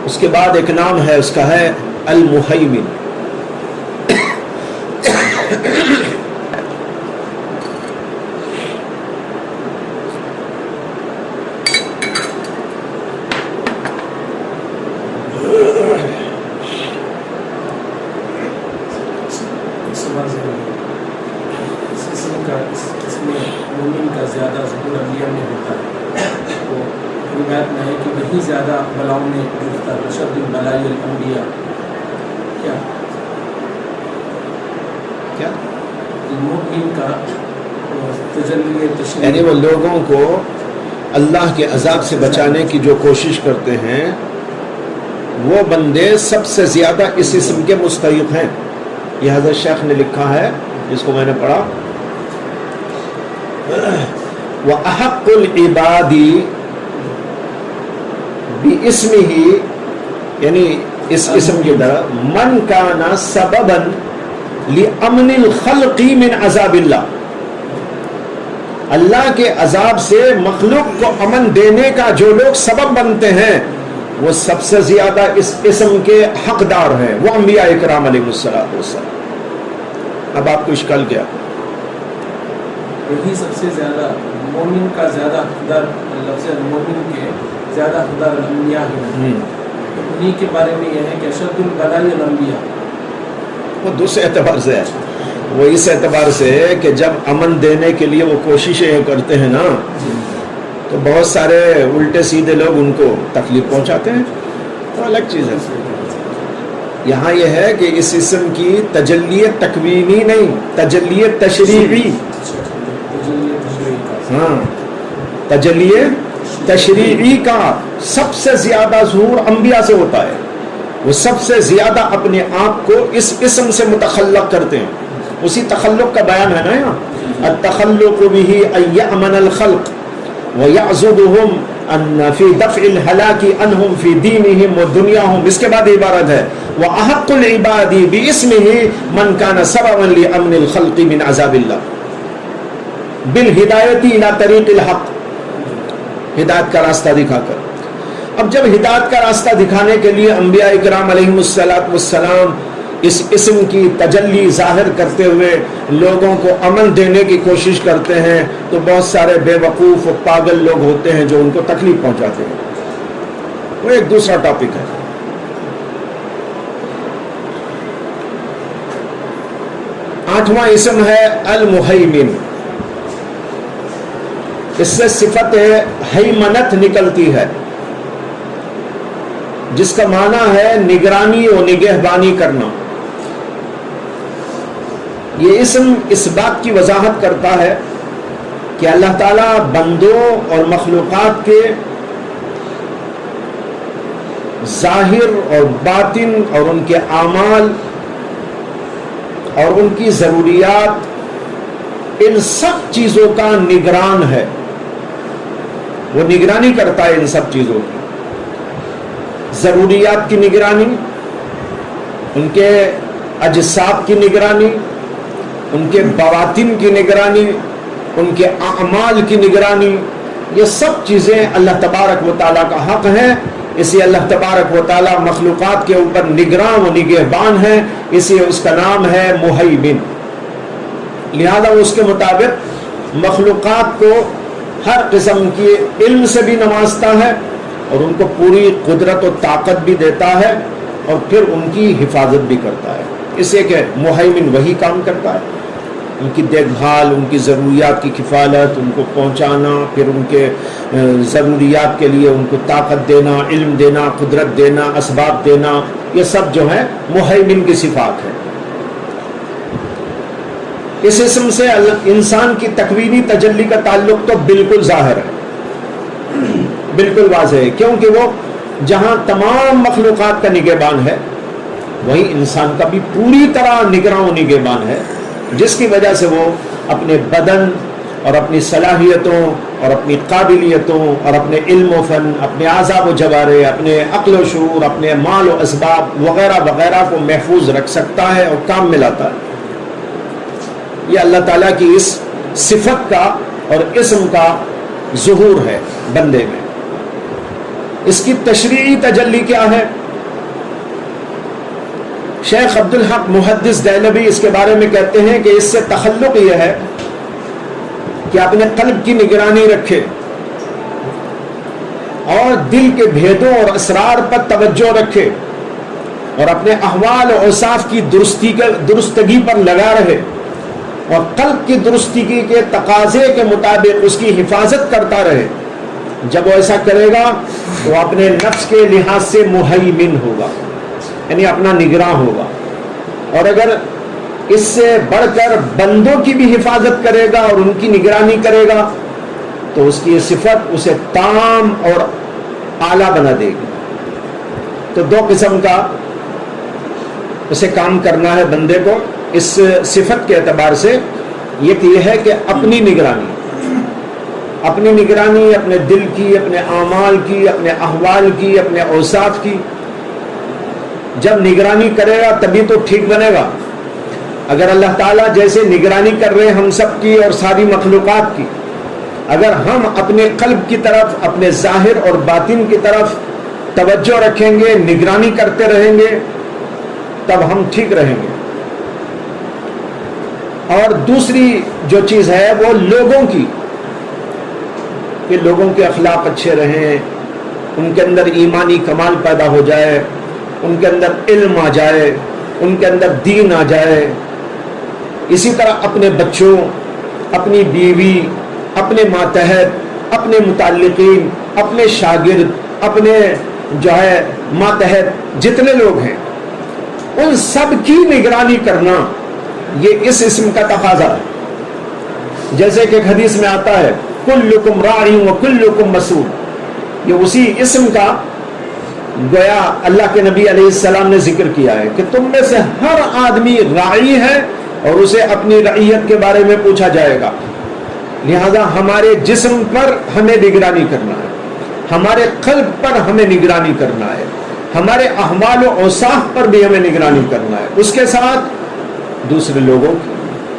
اس کے بعد ایک نام ہے اس کا ہے المہیمن. یعنی وہ لوگوں کو اللہ کے عذاب سے بچانے کی جو کوشش کرتے ہیں وہ بندے سب سے زیادہ اس اسم کے مستحق ہیں. یہ حضرت شیخ نے لکھا ہے جس کو میں نے پڑھا, وَأَحَقُّ الْعِبَادِ بِإِسْمِهِ, یعنی اس اسم کی طرح من کانا سببا لِأَمْنِ الْخَلْقِ مِنْ عَذَابِ اللَّهِ, اللہ کے عذاب سے مخلوق کو امن دینے کا جو لوگ سبب بنتے ہیں وہ سب سے زیادہ اس اسم کے حقدار ہیں, وہ انبیاء اکرام علیہ السلام. اب آپ کو اشکال کیا؟ یہی سب سے زیادہ مومن کا زیادہ حقدار, لفظ مومن کے زیادہ حقدار الانبیاء ہیں. انہی کے بارے میں یہ ہے کہ اشد البلاء الانبیاء. وہ دوسرے اعتبار سے ہے, وہ اس اعتبار سے ہے کہ جب امن دینے کے لیے وہ کوششیں کرتے ہیں نا تو بہت سارے الٹے سیدھے لوگ ان کو تکلیف پہنچاتے ہیں, تو الگ چیز ہے. یہاں یہ ہے کہ اس اسم کی تجلی تکوینی نہیں, تجلی تشریعی. ہاں, تجلی تشریعی کا سب سے زیادہ ظہور انبیاء سے ہوتا ہے. وہ سب سے زیادہ اپنے آپ کو اس اسم سے متخلق کرتے ہیں. اسی تخلق کا بیان ہے نا یہاں, التخلق به ان یأمن الخلق ویعزدهم ان فی دفع الہلاک عنہم فی دینہم ودنیاہم. اس کے بعد عبارت ہے وَأَحَقُّ الْعِبَادِ بِإِسْمِهِ مَنْ كَانَ سَبَبًا لِأَمْنِ الْخَلْقِ مِنْ عَذَابِ اللَّهِ بِالْهِدَایَةِ إِلَى طَرِیقِ الْحَقِّ, ہدایت کا راستہ دکھا کر. اب جب ہدایت کا راستہ دکھانے کے لیے انبیاء اکرام علیہم السلام اس اسم کی تجلی ظاہر کرتے ہوئے لوگوں کو امن دینے کی کوشش کرتے ہیں تو بہت سارے بے وقوف و پاگل لوگ ہوتے ہیں جو ان کو تکلیف پہنچاتے ہیں. وہ ایک دوسرا ٹاپک ہے. آٹھواں اسم ہے المہیمن. اس سے صفت ہیمنت نکلتی ہے جس کا معنی ہے نگرانی و نگہبانی کرنا. یہ اسم اس بات کی وضاحت کرتا ہے کہ اللہ تعالیٰ بندوں اور مخلوقات کے ظاہر اور باطن اور ان کے اعمال اور ان کی ضروریات ان سب چیزوں کا نگران ہے. وہ نگرانی کرتا ہے ان سب چیزوں کی, ضروریات کی نگرانی, ان کے اجساد کی نگرانی, ان کے بواطن کی نگرانی, ان کے اعمال کی نگرانی. یہ سب چیزیں اللہ تبارک و تعالیٰ کا حق ہیں. اسی اللہ تبارک و تعالیٰ مخلوقات کے اوپر نگراں و نگہبان ہے, اسی اس کا نام ہے مہیمن. لہذا اس کے مطابق مخلوقات کو ہر قسم کی علم سے بھی نوازتا ہے اور ان کو پوری قدرت و طاقت بھی دیتا ہے اور پھر ان کی حفاظت بھی کرتا ہے. اس لیے کہ مہیمن وہی کام کرتا ہے, ان کی دیکھ بھال, ان کی ضروریات کی کفالت, ان کو پہنچانا, پھر ان کے ضروریات کے لیے ان کو طاقت دینا, علم دینا, قدرت دینا, اسباب دینا. یہ سب جو ہے مہیمن کی صفات ہے. اس اسم سے انسان کی تکوینی تجلی کا تعلق تو بالکل ظاہر ہے, بالکل واضح ہے, کیونکہ وہ جہاں تمام مخلوقات کا نگہبان ہے وہیں انسان کا بھی پوری طرح نگراں و نگہبان ہے, جس کی وجہ سے وہ اپنے بدن اور اپنی صلاحیتوں اور اپنی قابلیتوں اور اپنے علم و فن, اپنے اعضاء و جوارح, اپنے عقل و شعور, اپنے مال و اسباب وغیرہ وغیرہ کو محفوظ رکھ سکتا ہے اور کام میں لاتا ہے. یہ اللہ تعالیٰ کی اس صفت کا اور اسم کا ظہور ہے بندے میں. اس کی تشریعی تجلی کیا ہے؟ شیخ عبدالحق محدث دہلوی اس کے بارے میں کہتے ہیں کہ اس سے تخلق یہ ہے کہ اپنے قلب کی نگرانی رکھے اور دل کے بھیدوں اور اسرار پر توجہ رکھے اور اپنے احوال و اوصاف کی درستگی پر لگا رہے اور قلب کی درستگی کے تقاضے کے مطابق اس کی حفاظت کرتا رہے. جب وہ ایسا کرے گا تو اپنے نفس کے لحاظ سے مہیمن ہوگا، یعنی اپنا نگراں ہوگا. اور اگر اس سے بڑھ کر بندوں کی بھی حفاظت کرے گا اور ان کی نگرانی کرے گا تو اس کی یہ صفت اسے تام اور اعلیٰ بنا دے گی. تو دو قسم کا اسے کام کرنا ہے بندے کو اس صفت کے اعتبار سے. یہ ہے کہ اپنی نگرانی اپنے دل کی، اپنے اعمال کی، اپنے احوال کی، اپنے اوصاف کی. جب نگرانی کرے گا تبھی تو ٹھیک بنے گا. اگر اللہ تعالیٰ جیسے نگرانی کر رہے ہیں ہم سب کی اور ساری مخلوقات کی، اگر ہم اپنے قلب کی طرف، اپنے ظاہر اور باطن کی طرف توجہ رکھیں گے، نگرانی کرتے رہیں گے، تب ہم ٹھیک رہیں گے. اور دوسری جو چیز ہے وہ لوگوں کی، کہ لوگوں کے اخلاق اچھے رہیں، ان کے اندر ایمانی کمال پیدا ہو جائے، ان کے اندر علم آ جائے، ان کے اندر دین آ جائے. اسی طرح اپنے بچوں، اپنی بیوی، اپنے ماتحت، اپنے متعلقین، اپنے شاگرد، اپنے جو ہے ماتحت جتنے لوگ ہیں ان سب کی نگرانی کرنا یہ اس اسم کا تقاضا ہے. جیسے کہ ایک حدیث میں آتا ہے کلکم راعی و کلکم مسئول. یہ اسی اسم کا گویا اللہ کے نبی علیہ السلام نے ذکر کیا ہے کہ تم میں سے ہر آدمی راعی ہے اور اسے اپنی رعیت کے بارے میں پوچھا جائے گا. لہذا ہمارے جسم پر ہمیں نگرانی کرنا ہے، ہمارے قلب پر ہمیں نگرانی کرنا ہے، ہمارے احوال و اوصاف پر بھی ہمیں نگرانی کرنا ہے. اس کے ساتھ دوسرے لوگوں کی،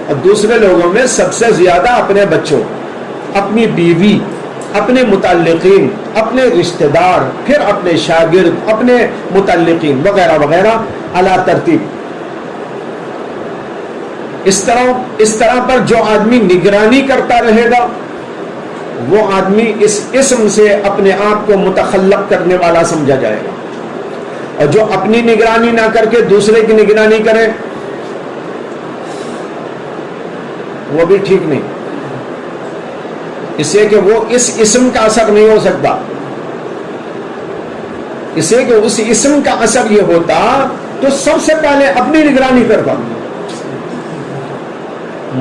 اور دوسرے لوگوں میں سب سے زیادہ اپنے بچوں، اپنی بیوی، اپنے متعلقین، اپنے رشتہ دار، پھر اپنے شاگرد، اپنے متعلقین وغیرہ وغیرہ اعلیٰ ترتیب. اس طرح پر جو آدمی نگرانی کرتا رہے گا وہ آدمی اس اسم سے اپنے آپ کو متخلق کرنے والا سمجھا جائے گا. اور جو اپنی نگرانی نہ کر کے دوسرے کی نگرانی کرے وہ بھی ٹھیک نہیں، اس لیے کہ وہ اس اسم کا اثر نہیں ہو سکتا. اس لیے کہ اس اسم کا اثر یہ ہوتا تو سب سے پہلے اپنی نگرانی کرتا.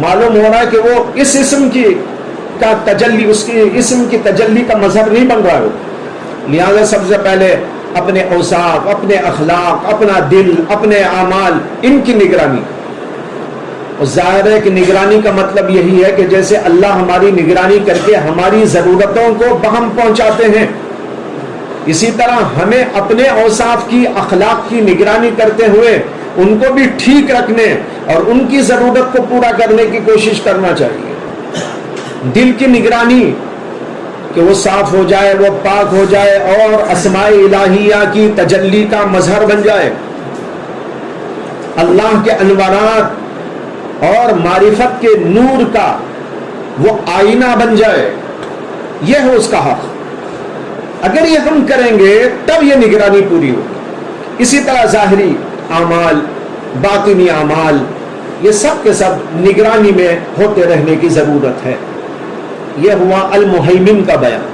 معلوم ہو رہا ہے کہ وہ اس اسم کی کا تجلی، اس کی اسم کی تجلی کا مظہر نہیں بن رہا ہے. لہذا سب سے پہلے اپنے اوصاف، اپنے اخلاق، اپنا دل، اپنے اعمال، ان کی نگرانی. اور ظاہر ہے کہ نگرانی کا مطلب یہی ہے کہ جیسے اللہ ہماری نگرانی کر کے ہماری ضرورتوں کو بہم پہنچاتے ہیں، اسی طرح ہمیں اپنے اوصاف کی، اخلاق کی نگرانی کرتے ہوئے ان کو بھی ٹھیک رکھنے اور ان کی ضرورت کو پورا کرنے کی کوشش کرنا چاہیے. دل کی نگرانی کہ وہ صاف ہو جائے، وہ پاک ہو جائے اور اسماء الہیہ کی تجلی کا مظہر بن جائے، اللہ کے انوارات اور معرفت کے نور کا وہ آئینہ بن جائے. یہ ہے اس کا حق. اگر یہ ہم کریں گے تب یہ نگرانی پوری ہوگی. اسی طرح ظاہری اعمال، باطنی اعمال، یہ سب کے سب نگرانی میں ہوتے رہنے کی ضرورت ہے. یہ ہوا المہیمن کا بیان.